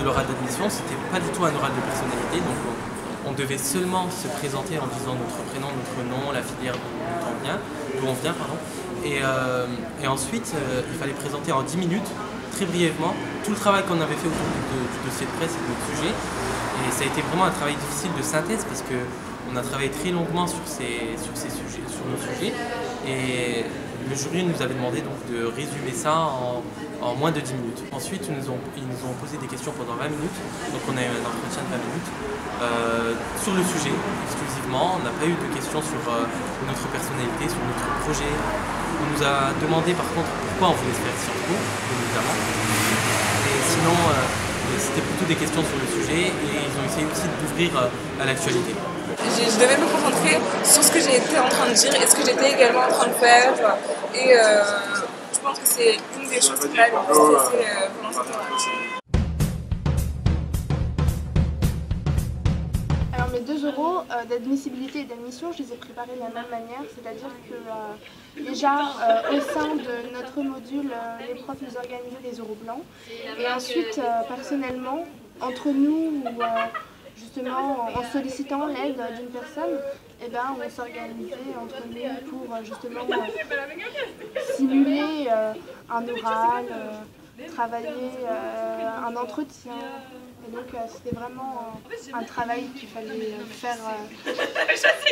de l'oral d'admission, c'était pas du tout un oral de personnalité, donc on devait seulement se présenter en disant notre prénom, notre nom, la filière d'où on vient, pardon. Et ensuite, il fallait présenter en 10 minutes, très brièvement, tout le travail qu'on avait fait autour du dossier de presse et de notre sujet. Et ça a été vraiment un travail difficile de synthèse parce qu'on a travaillé très longuement sur nos sujets. Et le jury nous avait demandé donc de résumer ça en moins de 10 minutes. Ensuite, ils nous ont posé des questions pendant 20 minutes. Donc on a eu un entretien de 20 minutes sur le sujet exclusivement. On n'a pas eu de questions sur notre personnalité, sur notre projet. On nous a demandé par contre pourquoi on voulait se faire Sciences Po, évidemment. Et sinon, c'était plutôt des questions sur le sujet et ils ont essayé aussi d'ouvrir à l'actualité. Je devais me concentrer sur ce que j'étais en train de dire et ce que j'étais également en train de faire. Et je pense que c'est une des choses qui m'a le plus stressée pendant cette année. Alors mes 2 euros d'admissibilité et d'admission, je les ai préparés de la même manière, c'est-à-dire que déjà au sein de notre module, les profs nous organisaient des euros blancs et ensuite personnellement, entre nous, justement en sollicitant l'aide d'une personne, eh ben, on s'organisait entre nous pour justement simuler un oral, travailler un entretien. Et donc c'était vraiment un travail qu'il fallait faire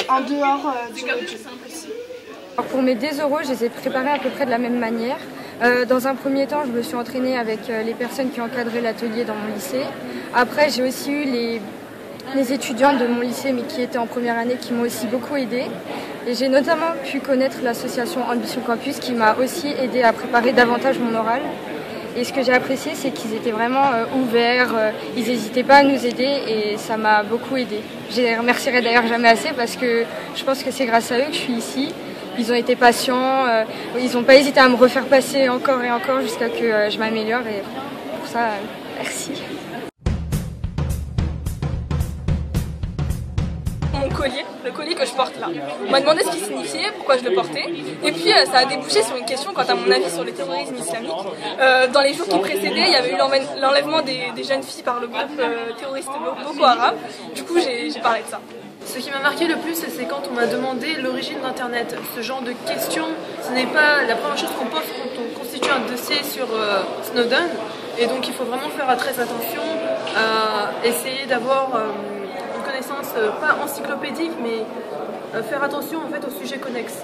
en dehors du module. Pour mes 10 euros, je les ai préparés à peu près de la même manière. Dans un premier temps, je me suis entraînée avec les personnes qui encadraient l'atelier dans mon lycée. Après, j'ai aussi eu les étudiants de mon lycée, mais qui étaient en première année, qui m'ont aussi beaucoup aidée. Et j'ai notamment pu connaître l'association Ambition Campus, qui m'a aussi aidée à préparer davantage mon oral. Et ce que j'ai apprécié, c'est qu'ils étaient vraiment ouverts, ils n'hésitaient pas à nous aider et ça m'a beaucoup aidée. Je les remercierai d'ailleurs jamais assez parce que je pense que c'est grâce à eux que je suis ici. Ils ont été patients, ils n'ont pas hésité à me refaire passer encore et encore jusqu'à que je m'améliore et pour ça, merci. Mon collier, le collier que je porte là. On m'a demandé ce qu'il signifiait, pourquoi je le portais, et puis ça a débouché sur une question quant à mon avis sur le terrorisme islamique. Dans les jours qui précédaient, il y avait eu l'enlèvement des jeunes filles par le groupe terroriste Boko Haram. Du coup, j'ai parlé de ça. Ce qui m'a marqué le plus, c'est quand on m'a demandé l'origine d'Internet. Ce genre de questions, ce n'est pas la première chose qu'on pose quand on constitue un dossier sur Snowden. Et donc il faut vraiment faire très attention à essayer d'avoir une connaissance, pas encyclopédique, mais faire attention en fait aux sujets connexes.